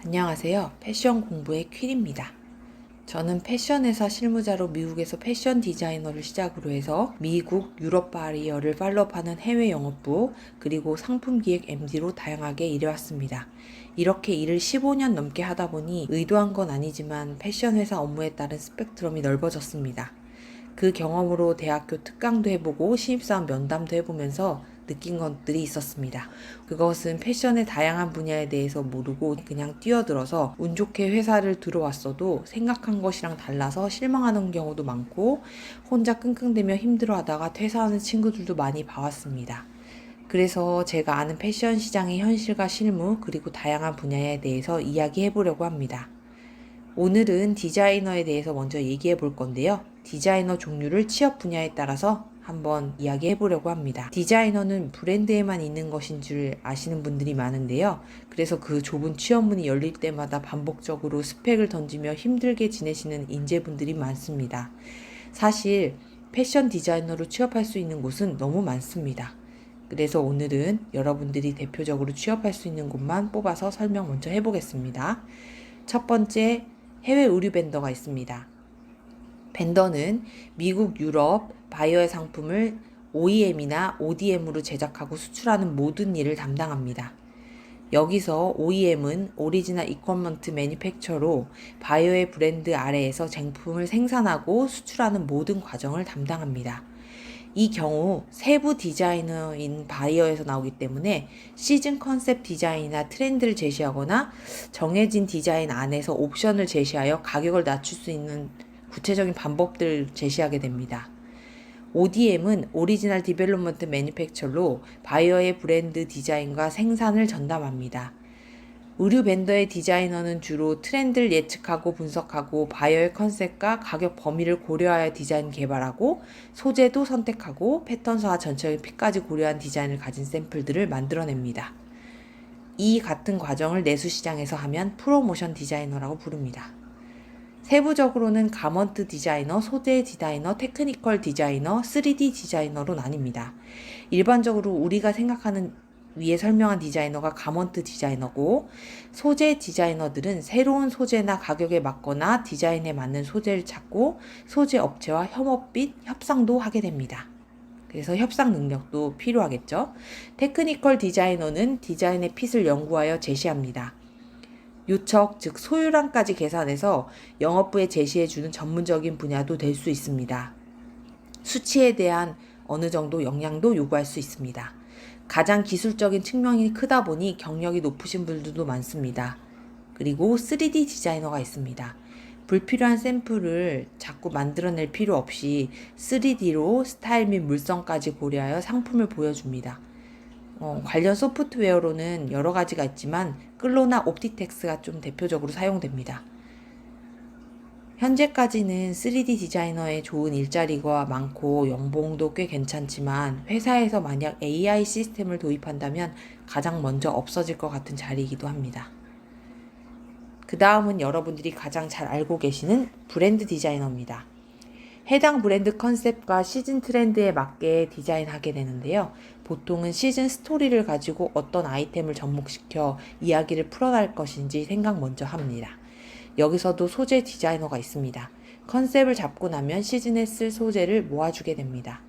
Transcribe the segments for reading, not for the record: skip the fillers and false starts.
안녕하세요. 패션 공부의 퀸입니다. 저는 패션회사 실무자로 미국에서 패션 디자이너를 시작으로 해서 미국, 유럽 바이어를 팔로우하는 해외 영업부, 그리고 상품 기획 MD로 다양하게 일해왔습니다. 이렇게 일을 15년 넘게 하다 보니 의도한 건 아니지만 패션회사 업무에 따른 스펙트럼이 넓어졌습니다. 그 경험으로 대학교 특강도 해보고 신입사원 면담도 해보면서 느낀 것들이 있었습니다. 그것은 패션의 다양한 분야에 대해서 모르고 그냥 뛰어들어서 운 좋게 회사를 들어왔어도 생각한 것이랑 달라서 실망하는 경우도 많고 혼자 끙끙대며 힘들어하다가 퇴사하는 친구들도 많이 봐왔습니다. 그래서 제가 아는 패션 시장의 현실과 실무 그리고 다양한 분야에 대해서 이야기해 보려고 합니다. 오늘은 디자이너에 대해서 먼저 얘기해 볼 건데요. 디자이너 종류를 취업 분야에 따라서 한번 이야기해 보려고 합니다. 디자이너는 브랜드에만 있는 것인 줄 아시는 분들이 많은데요. 그래서 그 좁은 취업문이 열릴 때마다 반복적으로 스펙을 던지며 힘들게 지내시는 인재분들이 많습니다. 사실 패션 디자이너로 취업할 수 있는 곳은 너무 많습니다. 그래서 오늘은 여러분들이 대표적으로 취업할 수 있는 곳만 뽑아서 설명 먼저 해보겠습니다. 첫 번째, 해외 의류 벤더가 있습니다. 벤더는 미국, 유럽, 바이어의 상품을 OEM이나 ODM으로 제작하고 수출하는 모든 일을 담당합니다. 여기서 OEM은 오리지널 이퀄먼트 매니팩처로 바이어의 브랜드 아래에서 제품을 생산하고 수출하는 모든 과정을 담당합니다. 이 경우 세부 디자이너인 바이어에서 나오기 때문에 시즌 컨셉 디자인이나 트렌드를 제시하거나 정해진 디자인 안에서 옵션을 제시하여 가격을 낮출 수 있는 구체적인 방법들을 제시하게 됩니다. ODM은 오리지널 디벨롭먼트 매니팩처로 바이어의 브랜드 디자인과 생산을 전담합니다. 의류 벤더의 디자이너는 주로 트렌드를 예측하고 분석하고 바이어의 컨셉과 가격 범위를 고려하여 디자인 개발하고 소재도 선택하고 패턴과 전체적인 핏까지 고려한 디자인을 가진 샘플들을 만들어냅니다. 이 같은 과정을 내수시장에서 하면 프로모션 디자이너라고 부릅니다. 세부적으로는 가먼트 디자이너, 소재 디자이너, 테크니컬 디자이너, 3D 디자이너로 나뉩니다. 일반적으로 우리가 생각하는 위에 설명한 디자이너가 가먼트 디자이너고, 소재 디자이너들은 새로운 소재나 가격에 맞거나 디자인에 맞는 소재를 찾고 소재 업체와 협업 및 협상도 하게 됩니다. 그래서 협상 능력도 필요하겠죠. 테크니컬 디자이너는 디자인의 핏을 연구하여 제시합니다. 유척, 즉 소유량까지 계산해서 영업부에 제시해주는 전문적인 분야도 될 수 있습니다. 수치에 대한 어느 정도 역량도 요구할 수 있습니다. 가장 기술적인 측면이 크다 보니 경력이 높으신 분들도 많습니다. 그리고 3D 디자이너가 있습니다. 불필요한 샘플을 자꾸 만들어낼 필요 없이 3D로 스타일 및 물성까지 고려하여 상품을 보여줍니다. 관련 소프트웨어로는 여러 가지가 있지만 끌로나 옵티텍스가 좀 대표적으로 사용됩니다. 현재까지는 3D 디자이너의 좋은 일자리가 많고 연봉도 꽤 괜찮지만 회사에서 만약 AI 시스템을 도입한다면 가장 먼저 없어질 것 같은 자리이기도 합니다. 그 다음은 여러분들이 가장 잘 알고 계시는 브랜드 디자이너입니다. 해당 브랜드 컨셉과 시즌 트렌드에 맞게 디자인하게 되는데요. 보통은 시즌 스토리를 가지고 어떤 아이템을 접목시켜 이야기를 풀어갈 것인지 생각 먼저 합니다. 여기서도 소재 디자이너가 있습니다. 컨셉을 잡고 나면 시즌에 쓸 소재를 모아주게 됩니다.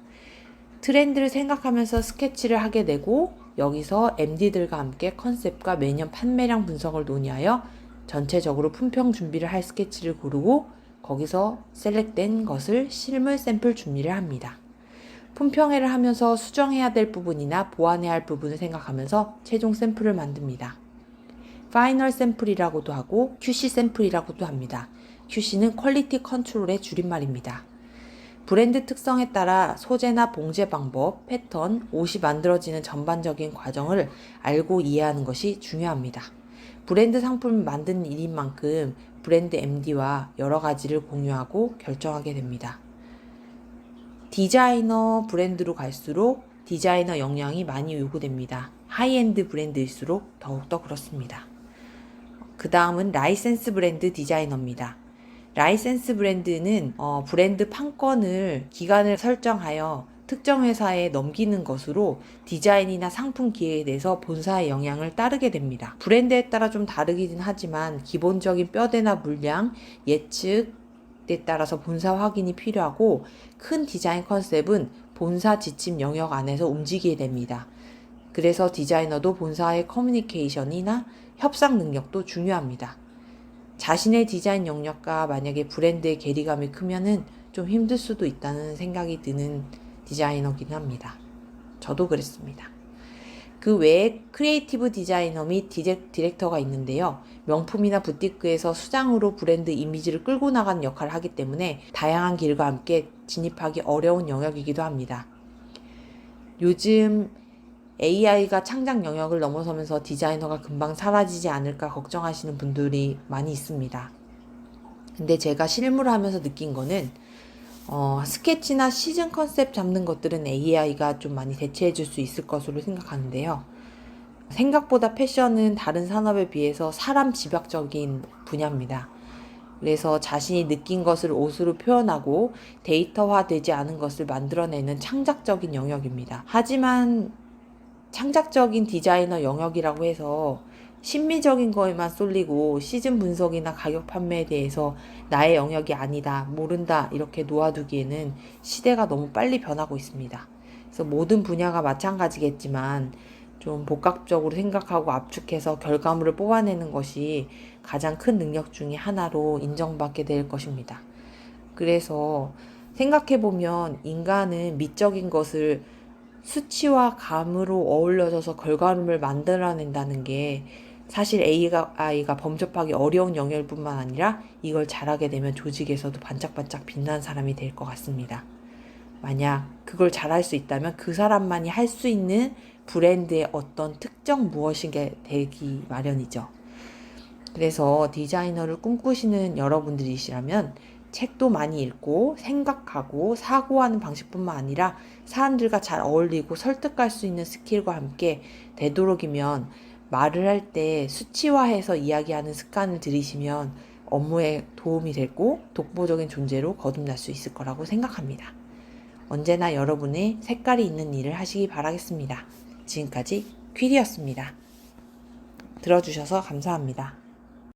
트렌드를 생각하면서 스케치를 하게 되고 여기서 MD들과 함께 컨셉과 매년 판매량 분석을 논의하여 전체적으로 품평 준비를 할 스케치를 고르고 거기서 셀렉된 것을 실물 샘플 준비를 합니다. 품평회를 하면서 수정해야 될 부분이나 보완해야 할 부분을 생각하면서 최종 샘플을 만듭니다. 파이널 샘플이라고도 하고 QC 샘플이라고도 합니다. QC는 퀄리티 컨트롤의 줄임말입니다. 브랜드 특성에 따라 소재나 봉제 방법, 패턴, 옷이 만들어지는 전반적인 과정을 알고 이해하는 것이 중요합니다. 브랜드 상품을 만드는 일인 만큼 브랜드 MD와 여러 가지를 공유하고 결정하게 됩니다. 디자이너 브랜드로 갈수록 디자이너 역량이 많이 요구됩니다. 하이엔드 브랜드일수록 더욱더 그렇습니다. 그 다음은 라이센스 브랜드 디자이너입니다. 라이센스 브랜드는 브랜드 판권을 기간을 설정하여 특정 회사에 넘기는 것으로 디자인이나 상품 기획에 대해서 본사의 영향을 따르게 됩니다. 브랜드에 따라 좀 다르긴 하지만 기본적인 뼈대나 물량, 예측에 따라서 본사 확인이 필요하고 큰 디자인 컨셉은 본사 지침 영역 안에서 움직이게 됩니다. 그래서 디자이너도 본사의 커뮤니케이션이나 협상 능력도 중요합니다. 자신의 디자인 영역과 만약에 브랜드의 괴리감이 크면은 좀 힘들 수도 있다는 생각이 드는 디자이너긴 합니다. 저도 그랬습니다. 그 외에 크리에이티브 디자이너 및 디렉터가 있는데요. 명품이나 부티크에서 수장으로 브랜드 이미지를 끌고 나가는 역할을 하기 때문에 다양한 길과 함께 진입하기 어려운 영역이기도 합니다. 요즘 AI가 창작 영역을 넘어서면서 디자이너가 금방 사라지지 않을까 걱정하시는 분들이 많이 있습니다. 근데 제가 실무를 하면서 느낀 거는 스케치나 시즌 컨셉 잡는 것들은 AI가 좀 많이 대체해 줄 수 있을 것으로 생각하는데요. 생각보다 패션은 다른 산업에 비해서 사람 집약적인 분야입니다. 그래서 자신이 느낀 것을 옷으로 표현하고 데이터화되지 않은 것을 만들어내는 창작적인 영역입니다. 하지만 창작적인 디자이너 영역이라고 해서 심미적인 거에만 쏠리고 시즌 분석이나 가격 판매에 대해서 나의 영역이 아니다, 모른다 이렇게 놓아두기에는 시대가 너무 빨리 변하고 있습니다. 그래서 모든 분야가 마찬가지겠지만 좀 복합적으로 생각하고 압축해서 결과물을 뽑아내는 것이 가장 큰 능력 중에 하나로 인정받게 될 것입니다. 그래서 생각해보면 인간은 미적인 것을 수치와 감으로 어울려져서 결과물을 만들어낸다는 게 사실 AI가 범접하기 어려운 영역일 뿐만 아니라 이걸 잘하게 되면 조직에서도 반짝반짝 빛나는 사람이 될 것 같습니다. 만약 그걸 잘할 수 있다면 그 사람만이 할 수 있는 브랜드의 어떤 특정 무엇인가 되기 마련이죠. 그래서 디자이너를 꿈꾸시는 여러분들이시라면 책도 많이 읽고 생각하고 사고하는 방식뿐만 아니라 사람들과 잘 어울리고 설득할 수 있는 스킬과 함께 되도록이면 말을 할 때 수치화해서 이야기하는 습관을 들이시면 업무에 도움이 되고 독보적인 존재로 거듭날 수 있을 거라고 생각합니다. 언제나 여러분의 색깔이 있는 일을 하시기 바라겠습니다. 지금까지 퀴리였습니다. 들어주셔서 감사합니다.